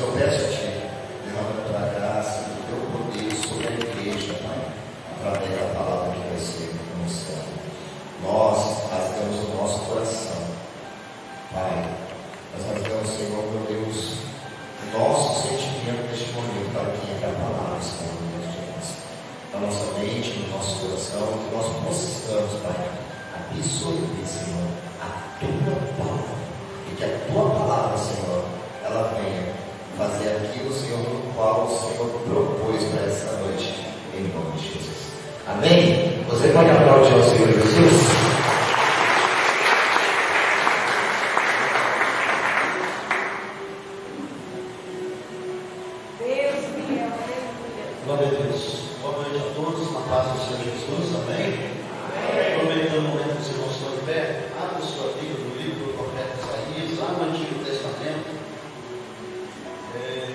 eu peço-te, derrama a tua graça e o teu poder sobre a igreja, Pai, através da palavra que vai ser anunciada. Nós rasgamos o nosso coração, Pai, nós rasgamos, Senhor, meu Deus, o nosso sentimento neste momento, para que entre a palavra, Senhor, na nossa mente, no nosso coração, que nós possamos, Pai, absorver, Senhor, a tua palavra, e que a tua palavra, Senhor, ela venha fazer aquilo, Senhor, no qual o Senhor propôs para essa noite, em nome de Jesus. Amém? Você pode aplaudir ao Senhor Jesus? Glória a Deus. Boa noite a todos, na paz do Senhor Jesus, amém? Aproveitando o momento que vocês não estão de pé, abra sua Bíblia no livro do profeta Isaías, lá no Antigo Testamento,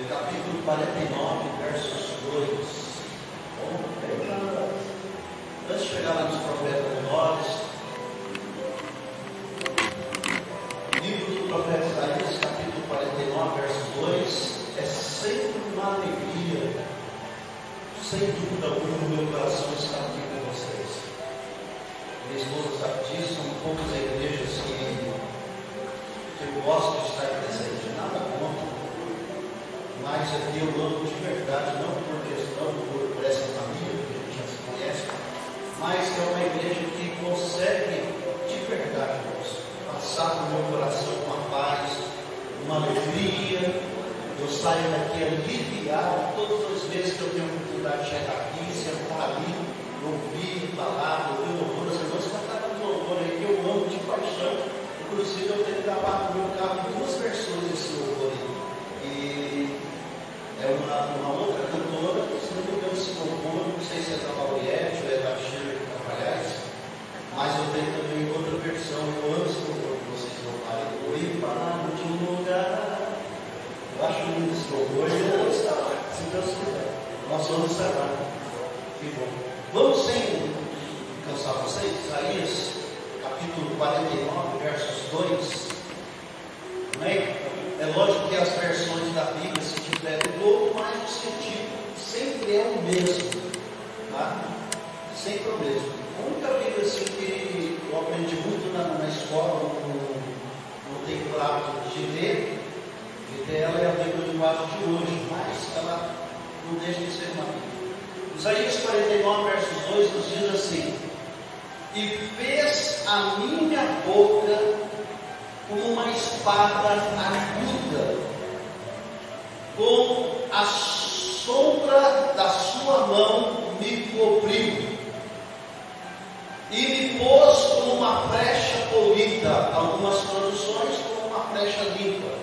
capítulo 49, versos 2. Bom, antes de chegar lá nos profetas menores, livro do profeta Isaías, capítulo 49, versos 2, é sempre uma alegria. Sem dúvida alguma, no meu coração está aqui com vocês. Minha esposa sabe disso, são poucas igrejas que eu gosto de estar presente, nada contra, mas aqui eu amo de verdade, não por questão, por essa família que a gente já se conhece, mas é uma igreja que consegue de verdade, passar no meu coração uma paz, uma alegria. Eu saio daqui aliviado todas as vezes que eu tenho a oportunidade de chegar aqui, sentar ali, ouvir palavra, ouvir louvor. As irmãs cantaram um louvor aí que eu amo de paixão. Inclusive eu tenho gravado no meu carro duas versões desse louvor aí. E é uma outra cantora, se não me engano, esse louvor, não sei se é da Lauriette ou é da Shirley Carvalhais, mas eu tenho também outra versão. Eu amo esse louvor que vocês louvarem. Eu ir para o último lugar. Eu acho lindo esse louvor e eu vou estar lá, se Deus quiser. Nós vamos estar lá. Que bom. Vamos sem cansar vocês. Isaías, capítulo 49, versos 2. Amém? É lógico que as versões da Bíblia, se tiver mudou, mas o sentido sempre é o mesmo. Tá? Sempre o mesmo. A única Bíblia assim, que eu aprendi muito na escola, não tenho o hábito de ler. Ela é a Bíblia do lado de hoje, mas ela não deixa de ser uma Bíblia. Isaías 49, versos 2 nos diz assim: e fez a minha boca como uma espada aguda, com a sombra da sua mão me cobriu, e me pôs como uma flecha polida, algumas traduções como uma flecha limpa.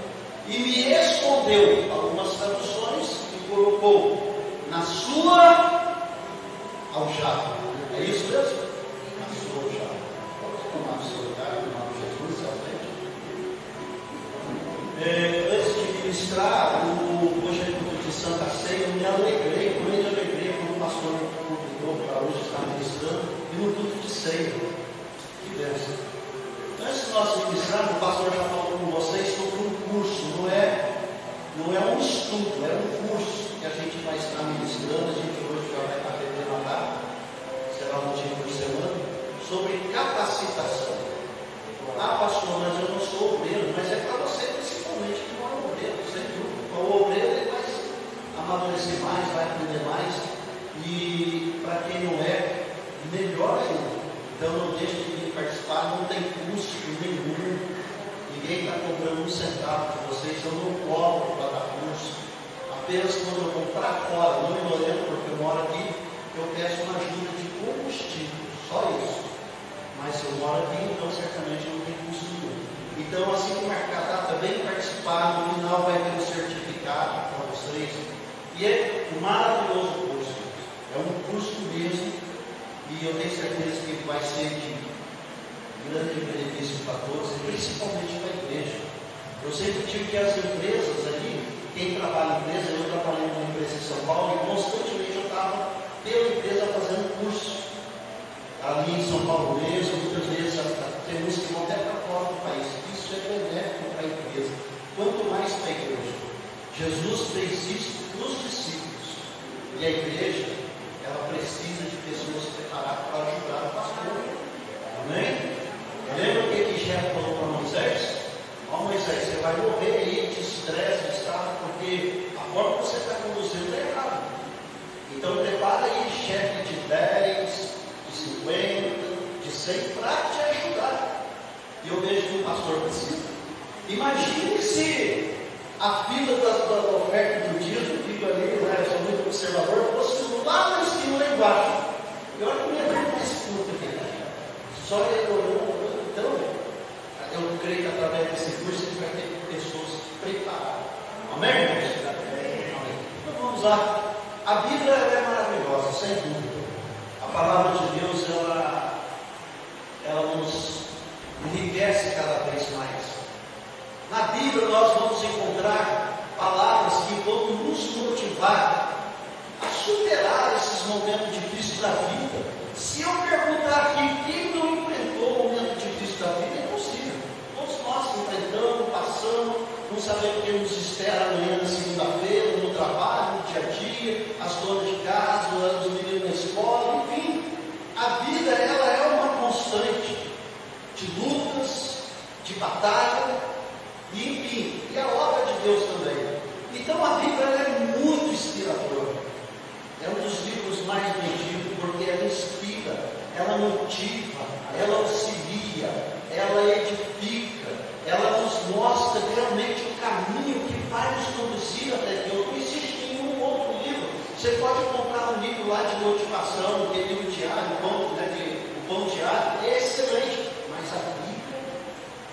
E me escondeu, algumas traduções, e colocou na sua aljava. É isso mesmo? Na sua aljava. Pode tomar o seu lugar, no nome de Jesus, à frente. Antes de ministrar, hoje é culto de Santa Ceia, eu me alegrei quando o pastor convidou para hoje estar ministrando, e no culto de ceia. Que bênção. Antes de nós ministrarmos, o pastor já falou com vocês sobre um curso, não é um estudo, é um curso que a gente vai estar ministrando. A gente hoje já vai estar tentando andar, será um dia por semana, sobre capacitação. Ah, pastor, mas eu não sou obreiro, mas é para você principalmente que não é obreiro, sem dúvida. O obreiro ele vai amadurecer mais, vai aprender mais, e para quem não é, melhor ainda. Então não deixe de participar, não tem custo nenhum, ninguém está cobrando um centavo de vocês, eu não cobro para dar curso, apenas quando eu vou para fora, não me olhando porque eu moro aqui, eu peço uma ajuda de combustível, só isso. Mas se eu moro aqui, então certamente não tem custo nenhum. Então assim que marcar a data, vem participar, no final vai ter um certificado para vocês, e é um maravilhoso curso, é um curso mesmo. E eu tenho certeza que vai ser de grande benefício para todos, e principalmente para a igreja. Eu sempre digo que as empresas ali, quem trabalha em empresa, eu trabalhei numa empresa em São Paulo, e constantemente eu estava pela empresa fazendo curso. Ali em São Paulo mesmo, muitas vezes temos que ir até para fora do país. Isso é benéfico para a empresa, quanto mais para a igreja. Jesus fez isso para os discípulos. E a igreja, ela precisa de pessoas preparadas para ajudar o pastor. Amém? Lembra o que Jeff falou para Moisés? Ó Moisés, você vai morrer aí de estresse, está? Porque a forma que você está conduzindo é errada. Então prepara aí chefe de 10, de 50, de 100 para te ajudar. E eu vejo que o pastor precisa. Imagine se a fila da oferta do dia, eu fico ali, eu sou muito observador, fosse lá no esquina lá embaixo. E olha que minha mãe não escuta aqui, né? Só então, eu creio que através desse curso a gente vai ter pessoas preparadas. Amém, irmãos? Amém. Então vamos lá. A Bíblia é maravilhosa, sem dúvida. A palavra de Deus, ela nos enriquece cada vez mais. Na Bíblia nós vamos encontrar palavras que vão nos motivar a superar esses momentos difíceis da vida. Se eu perguntar aqui quem não enfrentou o momento difícil da vida, é possível. Todos nós enfrentamos, passamos, não sabemos o que nos espera amanhã na segunda-feira, no trabalho, no dia a dia, as donas de casa, os meninos na escola, enfim. A vida, ela é uma constante de lutas, de batalha, e enfim, e a obra de Deus também. Então a Bíblia ela é muito inspiradora. É um dos livros mais vendidos porque ela inspira, ela motiva, ela auxilia, ela edifica, ela nos mostra realmente o caminho que vai nos conduzir até Deus. Não existe nenhum outro livro. Você pode comprar um livro lá de motivação, que é livro diário, o pão diário, é excelente, mas a Bíblia,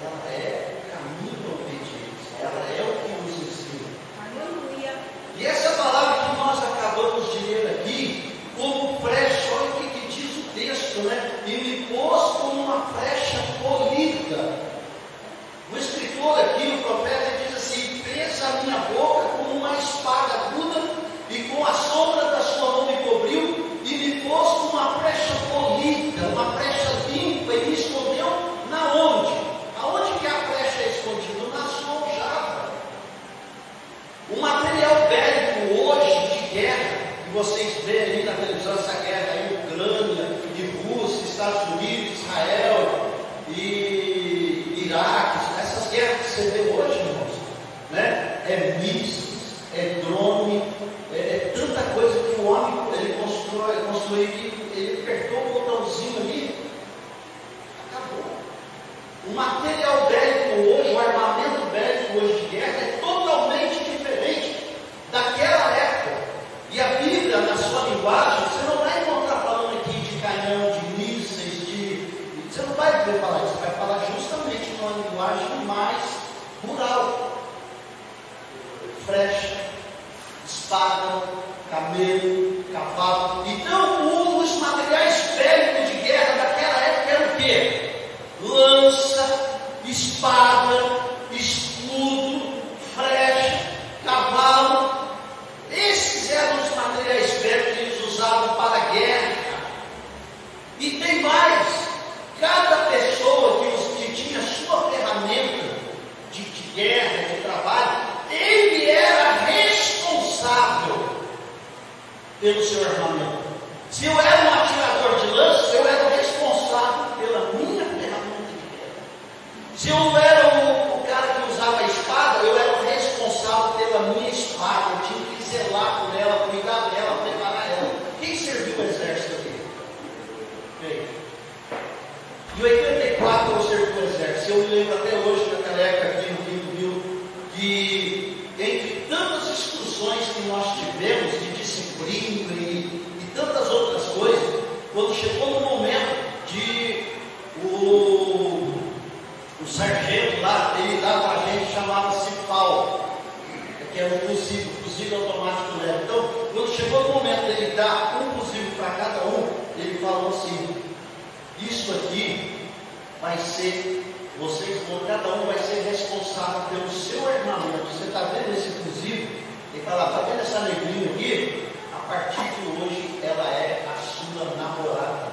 ela é o caminho da obediência, ela é o que nos ensina. Aleluia. E essa palavra que nós acabamos de ler aqui, como flecha, olha o que diz o texto, né? E me pôs como uma flecha polida. O escritor aqui, o profeta, diz assim: fez a minha boca como uma espada aguda, e com a sombra da sua mão me cobriu, e me pôs como uma flecha polida, uma flecha limpa, e me escondeu na onde? Aonde que a flecha é escondida? Na sua aljava. O material bélico hoje de guerra, que vocês veem ali na televisão, essa guerra aí, Ucrânia, e Rússia, Estados Unidos, Israel, e Iraque, essas guerras que você vê hoje, irmãos, né? É mísseis, é drone, é tanta coisa que o homem ele construiu que ele apertou o botãozinho ali, acabou. O material bélico hoje, o armamento bélico hoje de guerra é totalmente diferente daquela época. E a Bíblia, na sua linguagem, você não vai encontrar falando aqui de canhão, de mísseis, você não vai ver falar isso, você vai falar justamente numa linguagem mais rural. Flecha, espada, camelo, cavalo. Então, os materiais bélicos de guerra daquela época eram o quê? Lança, espada, escudo, flecha, cavalo. Esses eram os materiais bélicos que eles usavam para a guerra. E tem mais. Cada pessoa que tinha sua ferramenta de guerra, de trabalho, ele era responsável pelo seu armamento. Se eu era um atirador de lança, eu era o responsável pela minha ferramenta de guerra. Se eu era o cara que usava a espada, eu era o responsável pela minha espada. Eu tinha que zelar por ela, cuidar dela, preparar ela. Quem serviu o exército aqui? Bem, em 84 eu servi o exército. Eu me lembro até hoje, naquela época aqui no Rio do Rio, que entre tantas instruções que nós tivemos de disciplina e tantas outras coisas, quando chegou no momento de o sargento lá, ele dava para a gente, chamava-se pau, que era um fuzil automático leve. Então, quando chegou no momento dele dar um fuzil para cada um, ele falou assim: isso aqui vai ser, cada um vai ser responsável pelo seu armamento. Você está vendo esse fuzil? Ele fala: está vendo essa negrinha aqui? A partir de hoje ela é a sua namorada.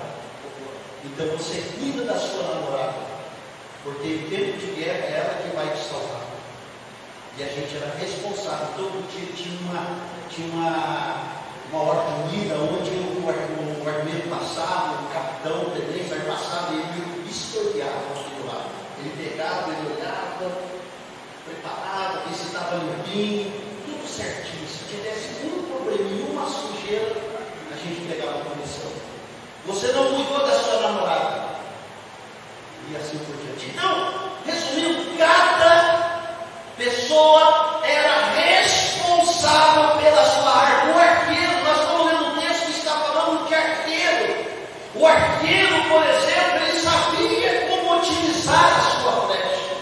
Então você cuida da sua namorada, porque em tempo de guerra é ela que vai te salvar. E a gente era responsável. Todo dia tinha uma hora de comida, onde o armeiro passava, o capitão, o tenente, aí passava e ele historiava aquilo lá. Ele pegava, ele olhava, preparava, ver se estava limpinho, tudo certinho. Se tivesse um probleminha, uma sujeira, a gente pegava a punição. Você não cuidou da sua namorada. E assim por diante. Então, resumindo, cada pessoa era responsável pela sua arma. O arqueiro, nós estamos lendo um texto que está falando de arqueiro. O arqueiro, por exemplo, ele sabia como utilizar a sua flecha.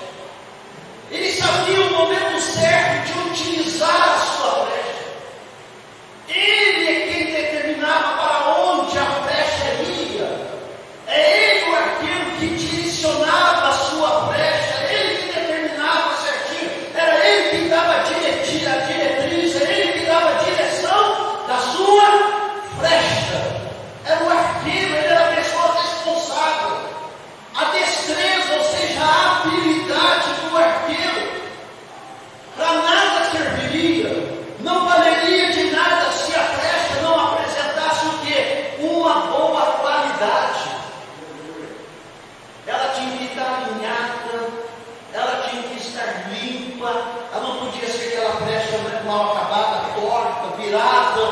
Ele sabia o momento certo de utilizar a sua flecha. Ele é quem determinava para onde a flecha ia. É ele o arqueiro que direcionava a sua flecha. É ele que determinava certinho. Era ele que dava a diretriz. É ele que dava a direção da sua flecha. Era o arqueiro, ele era a pessoa responsável. A destreza, ou seja, a habilidade do arqueiro, para nada serviria, não valeria de nada se a flecha não apresentasse o quê? Uma boa qualidade. Ela tinha que estar alinhada, ela tinha que estar limpa, ela não podia ser aquela flecha mal acabada, torta, virada,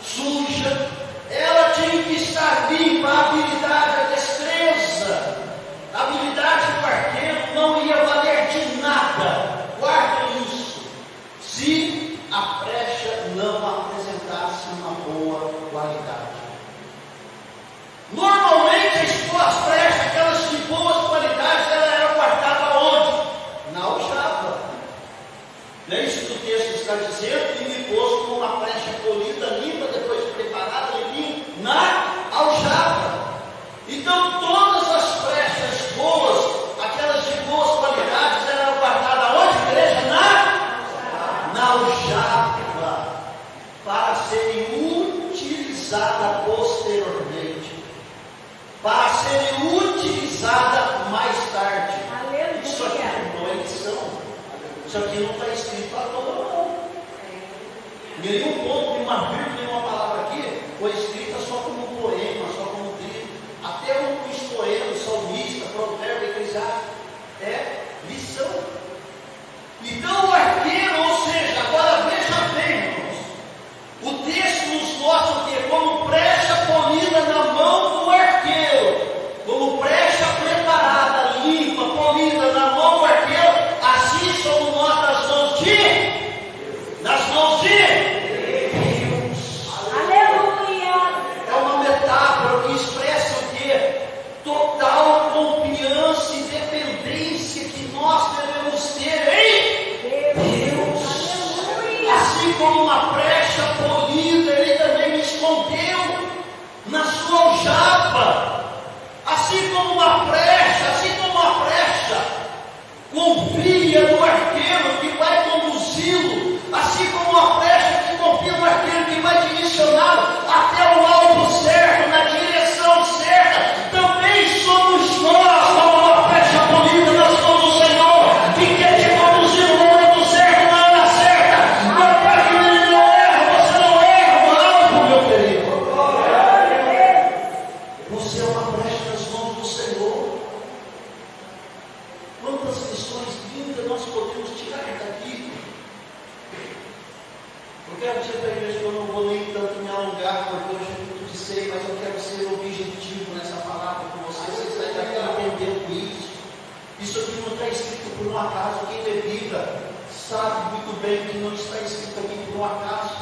suja. Ela tinha que estar limpa. A habilidade, a destreza, a habilidade do arqueiro não ia valer de nada. Guardem isso. Se a flecha não apresentasse uma boa qualidade. Normalmente as flechas, aquelas de boas qualidades, ela era guardada onde? Na aljava. Não é isso que o texto está dizendo? E me pôs com uma flecha polida, limpa, depois preparada, limpinha, na aljava. Então todas as flechas boas, aquelas de boas qualidades, eram guardadas onde, igreja? Na aljava, para serem utilizadas posteriormente, para serem utilizadas mais tarde. Aleluia. Isso aqui não é lição. Isso aqui não está escrito à toa, não. Nenhum ponto, nenhuma vírgula, nenhuma palavra aqui foi escrita só como um poema, só como um livro. Até os poemas, salmista, provérbio, eclesiástico, é lição. Então o arqueiro, ou seja, agora veja bem, irmãos, o texto nos mostra o que? Como brecha polida na mão do arqueiro, como brecha preparada, limpa, polida na mão do arqueiro, assim somos nós nas mãos de Deus. Aleluia. É uma metáfora que expressa o que? Total confiança e dependência que nós devemos ter em Deus. Aleluia. Assim como uma brecha polida, Ele também me escondeu na sua aljava. Assim como uma brecha, confia no arqueiro que vai conduzi-lo. Assim como uma brecha que confia no arqueiro que vai direcioná-lo até o alvo certo, na direção certa. Também somos nós, como uma brecha polida nas mãos do Senhor, que quer te conduzir no momento certo, na hora certa. Não para que ele não erra, você não erra o alvo, meu querido. Você é uma brecha nas mãos do Senhor. Quantas lições lindas nós podemos tirar daqui. Eu quero dizer para a igreja que eu não vou nem tanto me alongar, porque hoje é muito de ser, mas eu quero ser objetivo nessa palavra com vocês. Vocês saem daqui aprendendo isso. Isso aqui não está escrito por um acaso. Quem lê Bíblia sabe muito bem que não está escrito aqui por um acaso.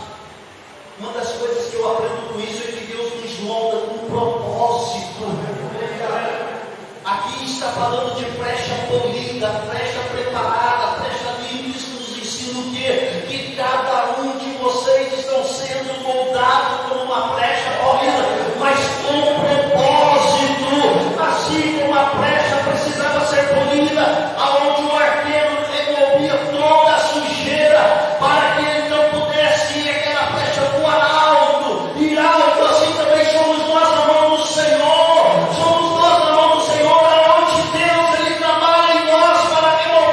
Uma das coisas que eu aprendo com isso é que Deus nos molda com um propósito. Aqui está falando de flecha polida, flecha preparada, flecha limpa. Isso nos ensina o quê? Que cada um de vocês estão sendo moldados como uma flecha polida, mas com propósito. Assim como a flecha precisava ser polida, aonde o arqueiro removia toda a sujeira, para que ele não pudesse ir aquela flecha voar alto, ir alto. Assim também somos nós na mão do Senhor. Somos nós na mão do Senhor, aonde Deus ele trabalha em nós para remover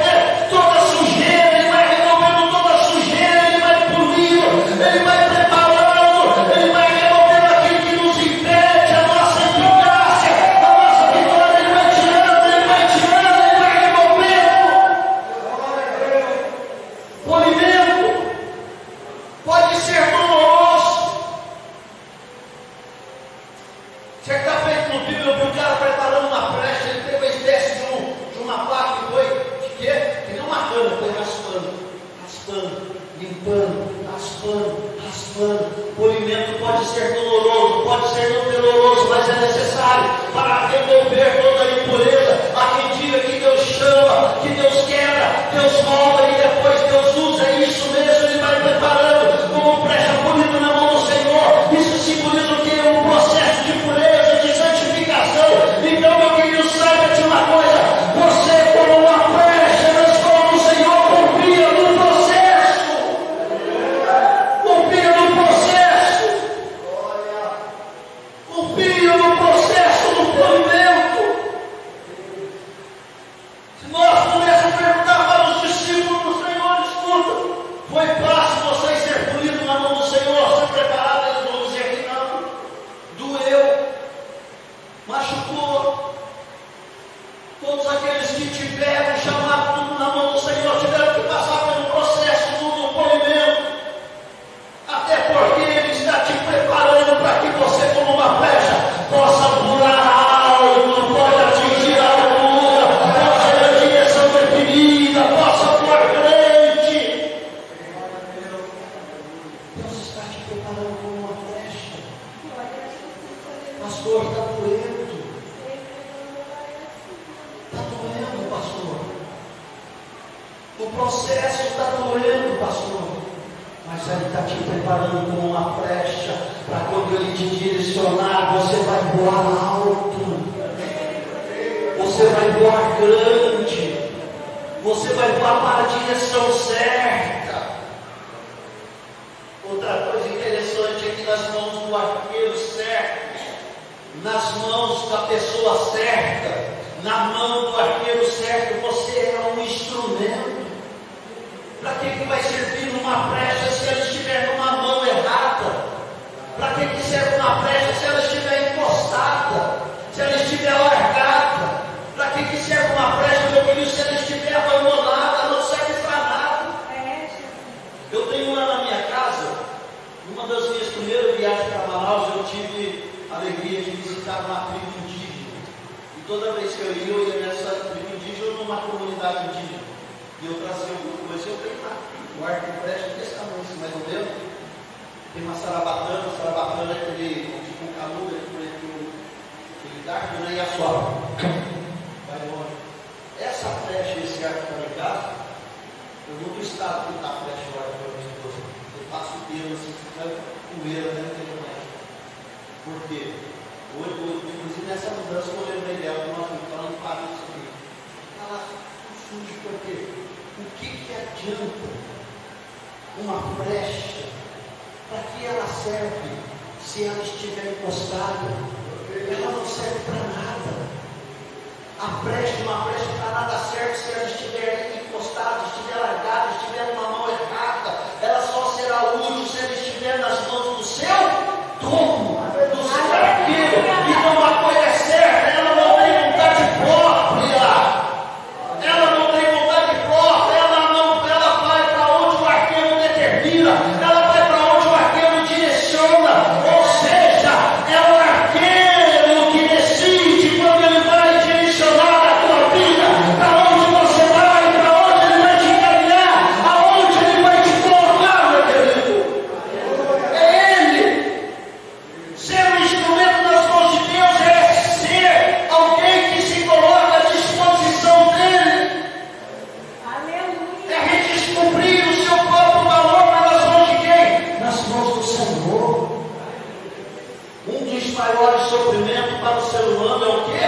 ser doloroso, pode ser doloroso, mas é necessário para remover toda a impureza. Há quem diga que Deus chama, que Deus quebra, Deus molda e depois Deus usa. É isso mesmo, Ele vai preparando como brecha bonita na mão do Senhor. Isso simboliza o que? Um processo de pureza, de santificação. Então, meu querido, saiba de uma coisa: você, como uma brecha nas mãos do Senhor, confia no processo. Confia no processo. Confia no processo do polimento. Se nós pudéssemos perguntar para os discípulos do Senhor, escuta, foi fácil vocês ser polidos na mão do Senhor, ser preparado? Eles vão dizer que não. Doeu, machucou. Todos aqueles que tiveram chamado tudo na mão do Senhor tiveram que passar pelo processo do polimento. Até porque Ele está te preparando para que você, como uma flecha, possa voar alto, pode atingir a altura, pode ter a direção definida, possa voar grande. Deus está te preparando como uma flecha. Pastor, está doendo. Está doendo, pastor. O processo está doendo, pastor. Mas Ele está te preparando como uma flecha, para quando Ele te direcionar, você vai voar alto, você vai voar grande, você vai voar para a direção certa. Outra coisa interessante é que nas mãos do arqueiro certo, nas mãos da pessoa certa, na mão do arqueiro certo, você é um instrumento. Para que vai servir uma brecha se ela estiver numa mão errada? Para que serve uma brecha se ela estiver encostada? Se ela estiver largada? Para que serve uma brecha, meu querido, se ela estiver abandonada? Ela não serve para nada. Eu tenho lá na minha casa, numa das minhas primeiras viagens para Manaus, eu tive a alegria de visitar uma tribo indígena. E toda vez que eu ia nessa tribo indígena, numa comunidade indígena, e eu trazia alguma coisa, eu tenho lá o arco de flecha desse tamanho, assim, mais ou menos. Tem uma sarabatana é aquele, tipo um canudo, aquele dardo, né, e a sua vai longe. Essa flecha, esse arco que está em casa, eu não do estado que está a flecha agora para minha esposa. Eu passo o dedo assim, fica poeira dentro da flecha. Por quê? Inclusive nessa mudança eu lembrei dela, nós estamos falando de Paris aqui. Ela surge por quê? O que adianta uma flecha? Para que ela serve se ela estiver encostada? Ela não serve para nada. Uma flecha para nada serve se ela estiver encostada, estiver largada, estiver numa mão errada. Ela só será útil se ela estiver nas mãos do seu dono, do seu arqueiro. Então uma coisa é certa, ela não tem vontade própria. Ela não tem vontade própria, ela vai para onde o arqueiro determina, ela vai para onde o arqueiro direciona, ou seja, é o arqueiro que decide quando ele vai direcionar a tua vida, para onde você vai, para onde ele vai te encaminhar, aonde ele vai te colocar, meu querido. É Ele. Ser um instrumento nas mãos de Deus é ser alguém que se coloca à disposição dele. É redescobrir o seu próprio valor nas mãos de quem? Nas mãos do Senhor. Um dos maiores sofrimentos para o ser humano é o quê?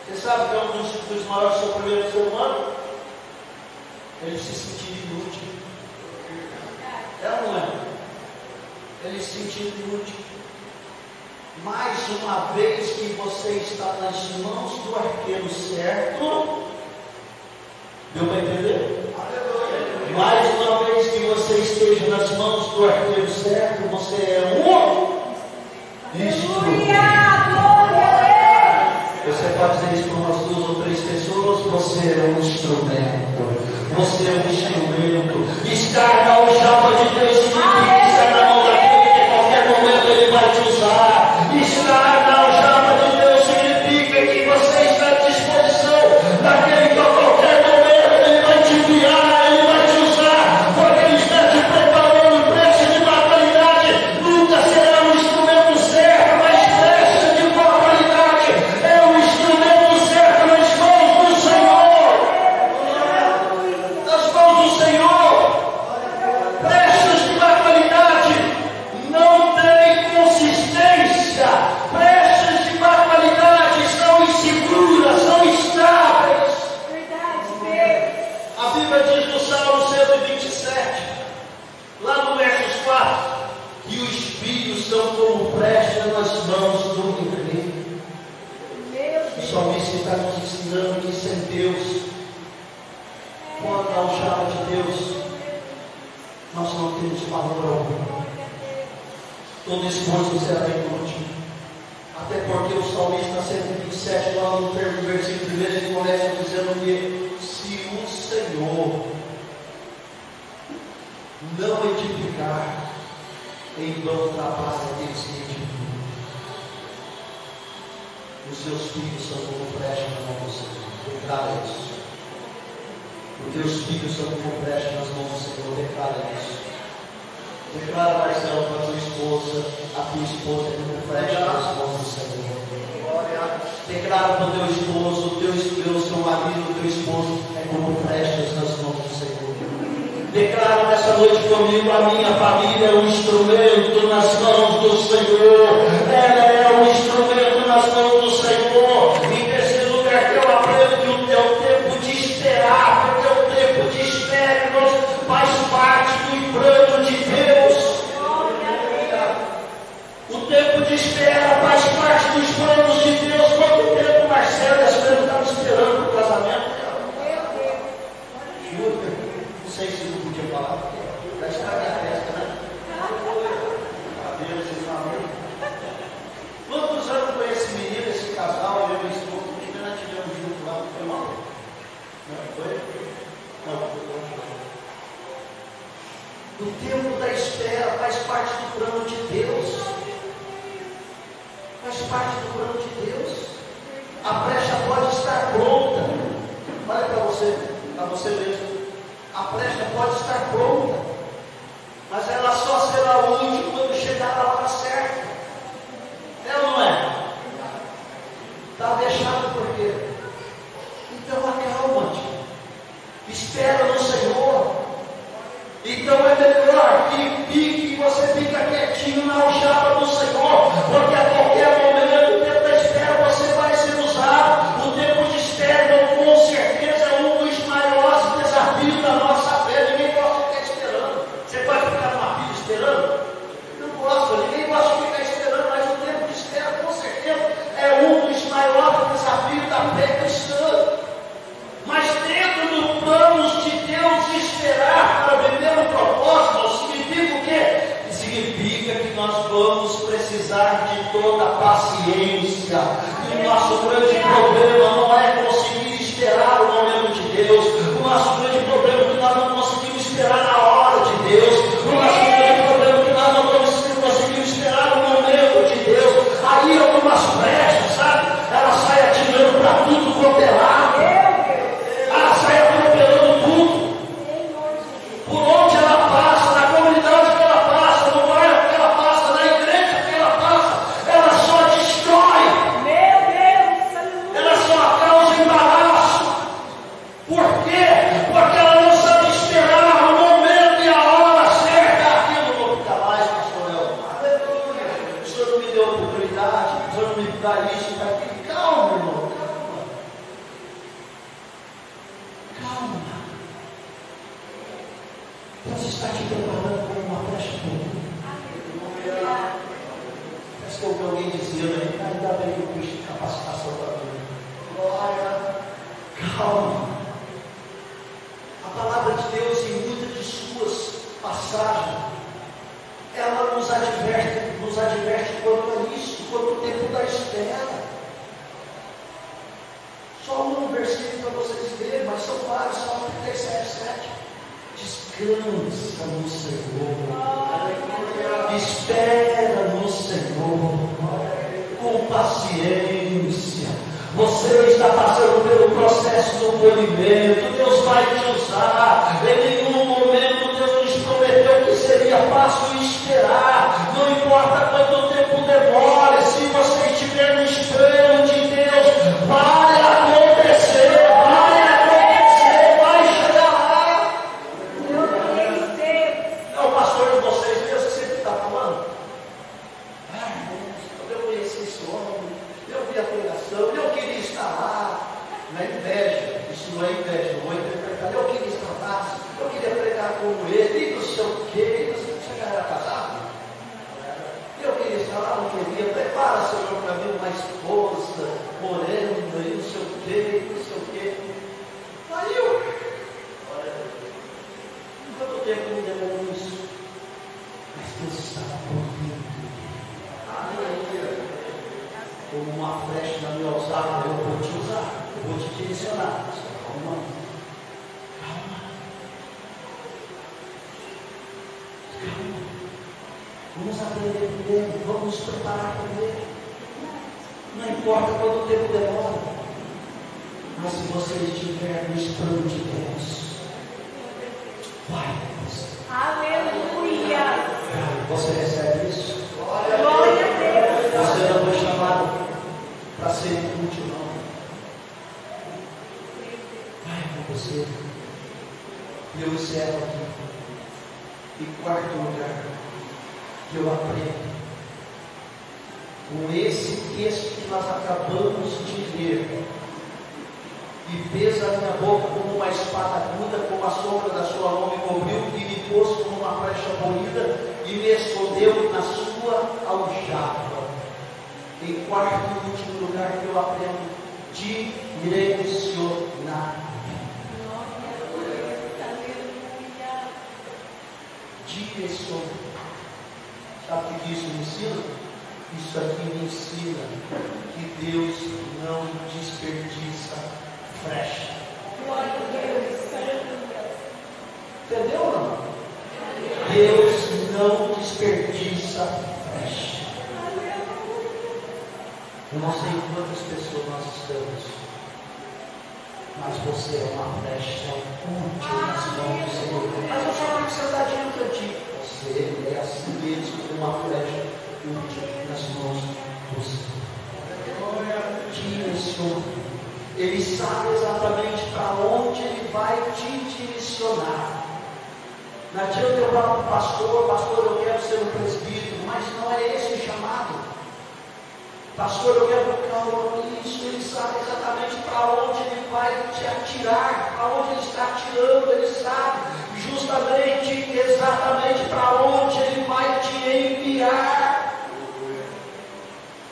Você sabe que é um dos maiores sofrimentos do ser humano? Ele se sentir inútil. É ou não é? Ele se sentir inútil. Mais uma vez que você está nas mãos do arqueiro certo, deu para entender? Mais uma vez que você esteja nas mãos do arqueiro certo, você é um instrumento. Você pode dizer isso para umas 2 ou 3 pessoas, você é um instrumento. Você é um instrumento. Estar na aljava de Deus significa estar na mão daquele que em qualquer momento Ele vai te usar. Estar na aljava de Deus significa que você está à disposição daquele que a qualquer momento Ele vai te enviar, Ele vai te usar, porque Ele está te preparando. O preço de maturidade nunca será Deus, nós não temos valor algum. Todo esforço será inútil. Até porque o salmista 127, lá no versículo 1, ele começa dizendo que se o Senhor não edificar, em vão trabalha aqueles que edificam. Os seus filhos são como brecha na mão do Senhor. Declara isso. Os teus filhos são como brecha nas mãos do Senhor. Declara isso. Declara, Marcelo, para a tua esposa é como brecha nas mãos do Senhor. Declara para o teu esposo, o seu marido, o teu esposo é como brechas nas mãos do Senhor. Declara nessa noite comigo, a minha família é um instrumento nas mãos do Senhor. Ela é um instrumento nas mãos do Senhor. Em terceiro lugar, que eu aprendo que o teu tempo de esperar, o teu tempo de espera, faz parte do plano de Deus. O tempo de espera faz parte dos planos de Deus. Quanto tempo, Marcelo, as pessoas estavam esperando o casamento? Não sei se não podia falar, porque já estraguei a festa, né? Adeus, Jesus, amém. Quantos anos com esse menino, esse casal, eu e esse outro, que nós tivemos junto lá, não foi mal? Não foi? Não, foi. O tempo da espera faz parte do plano de Deus. Faz parte do plano de Deus. A brecha pode estar pronta. Olha para você mesmo. A brecha pode estar pronta, mas ela só será útil quando chegar a hora certa. É ou não é? Está deixado por quê? Então acalma-te. Espera no Senhor. Então é melhor que você fica quietinho na aljava do Senhor, porque a qualquer momento, o tempo da espera, você vai ser usado. O tempo de espera, com certeza, é um dos maiores desafios da nossa fé. Ninguém gosta de ficar esperando. Você pode ficar numa fila esperando? Não gosta, ninguém gosta de ficar esperando, mas o tempo de espera, com certeza, é um dos maiores desafios da fé cristã. Mas dentro do plano de Deus, esperar para viver o propósito significa o quê? Significa que nós vamos precisar de toda a paciência. E o nosso grande problema não é conseguir esperar o momento de Deus. O nosso grande problema é que nós não conseguimos esperar na hora de Deus. O nosso grande problema é que nós não conseguimos esperar o momento de Deus. Aí algumas brechas, sabe? Ela sai atirando para tudo quanto é lado. Ela sai atropelando tudo. Por onde ela passa, na comunidade que ela passa, no bairro que ela passa, na igreja que ela passa, ela só destrói. Ela só causa embaraço. Por quê? Porque ela não sabe esperar o momento e a hora certa. Aqui eu não vou ficar mais, pastor Léo. Aleluia. O Senhor não me deu oportunidade, o Senhor não me dá isso, está aqui. Calma, irmão. Calma. Deus está te preparando para uma brecha comum. Parece que eu ouvi alguém dizendo aí, ainda bem que eu fiz capacitação para mim. Glória. Calma. A palavra de Deus, em muitas de suas passagens, ela nos adverte quanto a isso, quanto o tempo da espera. Só um versículo para vocês verem, mas são vários, Salmo 37, 7. Descansa no Senhor. Espera no Senhor. Com paciência. Você está passando pelo processo do polimento. Deus vai te usar. Em nenhum momento Deus nos prometeu que seria fácil esperar. Não importa quanto tempo demore. Se você estiver no espelho de Deus, vai acontecer. Vai chegar lá. É o pastor de vocês mesmo que sempre está falando. Quando eu conheci esse homem, eu vi a pregação, eu queria estar lá. Não é inveja, isso não é inveja, não vou interpretar. Eu queria estar lá, eu queria pregar como ele, e não sei o quê. Você já era casado? Eu queria estar lá, não queria. Prepara, Senhor, para mim uma esposa morena, e não sei o quê, não sei o quê. Aí eu. tempo me demorou isso? Mas Deus estava provendo. Aleluia. Como uma flecha na minha alçada, eu vou te usar, eu vou te direcionar. Calma. Calma. Calma. Vamos aprender com Ele, vamos nos preparar com Ele. Não importa quanto tempo demora, mas se você estiver no plano de Deus, vai acontecer. Aleluia. Você recebe isso? Glória a Deus. Você não foi chamado para ser inútil, não. Vai acontecer. E eu encerro aqui. Em quarto lugar, que eu aprendo com esse texto que nós acabamos de ler, e fez a minha boca como uma espada aguda, como a sombra da sua mão me cobriu, e me pôs como uma flecha bonita, e me escondeu na sua aljava. Em quarto e último lugar que eu aprendo, direcionar. Direciona. Sabe o que isso me ensina? Isso aqui me ensina que Deus não desperdiça flecha. Glória a Deus. Entendeu ou não? Deus não desperdiça flecha. Eu não sei quantas pessoas nós estamos, mas você é uma flecha útil nas mãos do Senhor. Mas eu só não precisa dar diante de ti. Você é assim mesmo, uma flecha útil nas mãos do Senhor. Direciona. Ele sabe exatamente para onde Ele vai te direcionar. Não adianta eu falar para o pastor, eu quero ser um presbítero, mas não é esse o chamado. Pastor, eu quero calma isso. Ele sabe exatamente para onde Ele vai te atirar, para onde Ele está atirando. Ele sabe justamente, exatamente para onde Ele vai te enviar.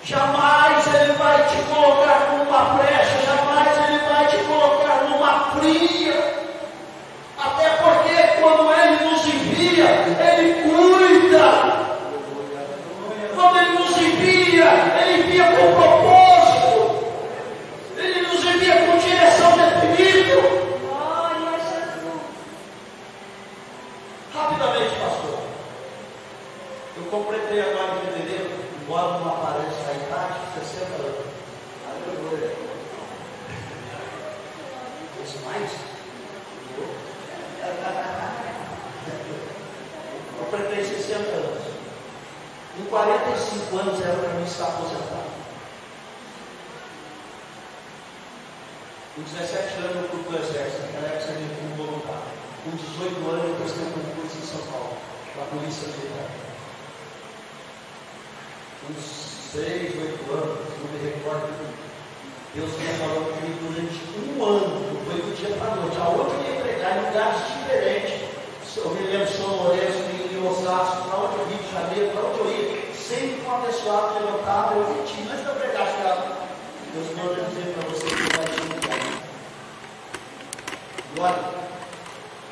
Jamais Ele vai te colocar numa brecha, jamais Ele vai te colocar numa fria. Até porque quando Ele nos envia, Ele cuida. Quando Ele nos envia, Ele envia com propósito. Ele nos envia com direção definida. Glória a Jesus. Rapidamente, pastor. Eu completei agora em fevereiro, embora não apareça a idade, 60 anos. Aleluia. Isso mais? Eu completei 60 anos. Em 45 anos era para mim estar aposentado. Com 17 anos eu fui para o exército, naquela época eu fui como voluntário. Com 18 anos eu prestei um concurso em São Paulo, para a Polícia Militar. Com 6, 8 anos, não me recordo, Deus tinha falado comigo durante um ano, não foi do dia para a noite. Aonde eu ia pregar, em lugares diferentes. Eu me lembro de São Lourenço, em Osasco, para onde eu Rio de Janeiro, para onde eu ia. Sempre com uma pessoa que levantava, eu tinha, antes de eu pregar, chegava. Deus manda dizer para você que vai te mudar. Glória.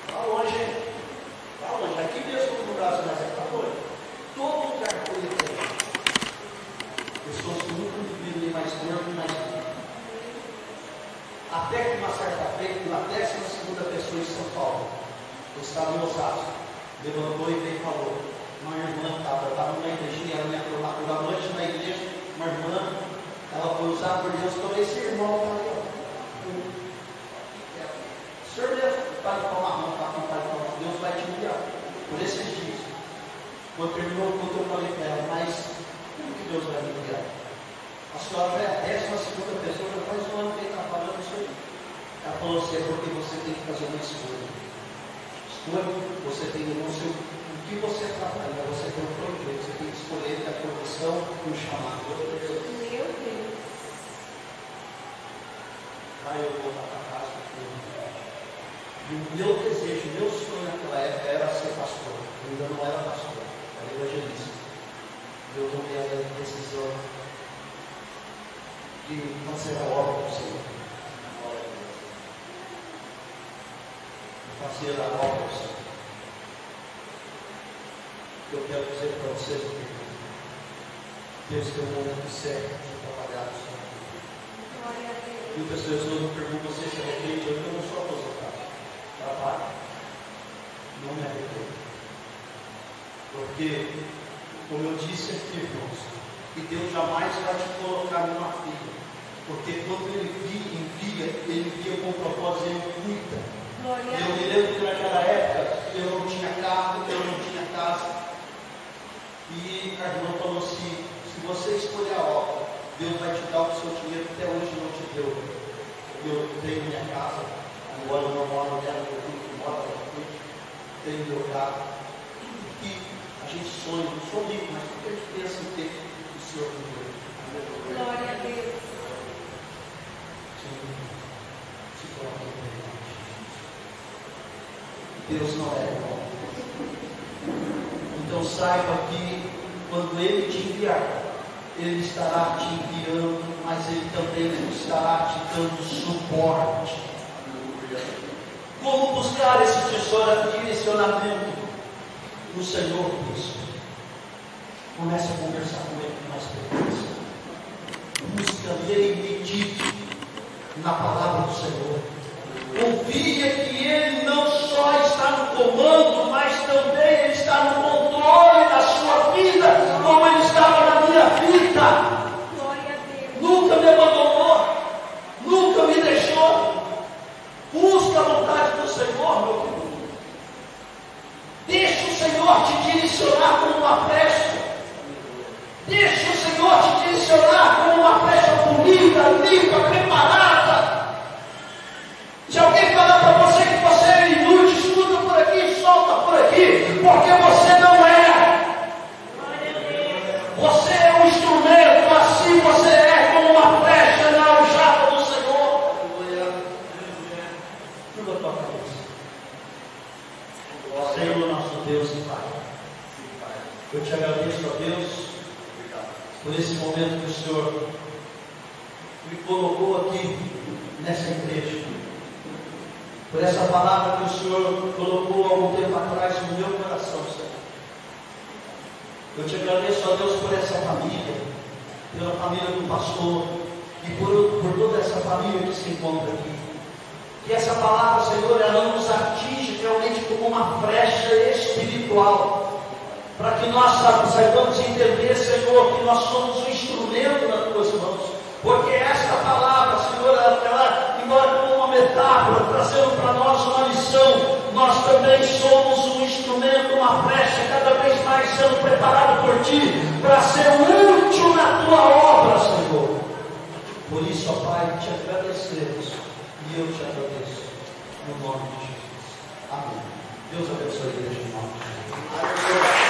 Está longe, hein? Está longe. Aqui mesmo no Brasil, mas está longe. Todo lugar que eu ia pregar. Pessoas que nunca viviram nem mais corpo, nem mais vida. Até que uma certa feita, na 12ª pessoa em São Paulo, eu estava em Osasco, levantou e veio e falou. Uma irmã estava numa igrejinha, ela me acordou à noite na igreja, uma irmã, ela foi usada por Deus, então esse irmão está ali, ó. O senhor mesmo, para de tomar mão, para de tomar, Deus vai te enviar, por esses dias. Quando terminou o culto, eu falei para ela, mas como que Deus vai me enviar? A senhora é a 12ª pessoa, já faz um ano que ele está falando isso aí. Ela falou assim, é porque você tem que fazer uma escolha. Escolha, você tem no seu. O que você trabalha, você tem um projeto, você tem que escolher entre a profissão e o chamado. Meu Deus. Aí eu vou voltar para casa. E o meu desejo, o meu sonho naquela época era ser pastor. Eu ainda não era pastor, era evangelista. Eu tomei a decisão de fazer a obra do Senhor. Fazer a obra do Senhor. você não tem. Deus tem um momento certo de trabalhar no seu vida. Glória a Deus. Muitas pessoas me perguntam: você se arrepende? Eu não sou aposentado. Trabalho. Não me arrependo. Porque, como eu disse aqui, irmãos, que Deus jamais vai te colocar numa fila. Porque quando Ele envia, Ele envia com propósito, Ele cuida. Glória a Eu me Deus. lembro que naquela época eu não tinha carro, eu não tinha casa. E a irmã falou assim: se você escolher a obra, Deus vai te dar o seu dinheiro, até hoje não te deu. Eu tenho minha casa, agora eu não moro nela, eu moro aqui, tenho meu carro. E a gente sonha, não sou rico, mas por que a gente pensa em ter o Senhor primeiro? Glória a Deus. Se coloque em pé. Deus não é igual. Então saiba que quando Ele te enviar, Ele estará te enviando, mas Ele também estará te dando suporte. Como buscar esse direcionamento no Senhor Cristo? Comece a conversar com Ele com mais frequência. Busca Ele e medite na palavra do Senhor. Confia que Ele não só está no comando, mas também Ele está no controle da sua vida, como Ele estava na minha vida. Glória a Deus. Nunca me abandonou, nunca me deixou. Busca a vontade do Senhor, meu filho. Deixa o Senhor te direcionar como uma flecha. Deixa o Senhor te direcionar como uma flecha bonita, limpa, preparada. Se alguém falar para você que você é inútil, escuta por aqui, solta por aqui, porque você não é. Você é um instrumento, assim você é como uma flecha na aljava do Senhor. Curva a tua cabeça. Senhor nosso Deus e Pai, eu te agradeço, a Deus, por esse momento que o Senhor me colocou aqui nessa igreja. Por essa palavra que o Senhor colocou há algum tempo atrás no meu coração, Senhor. Eu te agradeço, a Deus, por essa família, pela família do pastor e por toda essa família que se encontra aqui. Que essa palavra, Senhor, ela nos atinge realmente como uma flecha espiritual, para que nós saibamos entender, Senhor, que nós somos um instrumento nas tuas mãos. Porque esta palavra, Senhor, ela, embora como uma metáfora, trazendo para nós uma lição, nós também somos um instrumento, uma flecha, cada vez mais sendo preparado por Ti, para ser útil na Tua obra, Senhor. Por isso, ó Pai, te agradecemos, e eu te agradeço, no nome de Jesus. Amém. Deus abençoe a igreja, irmão.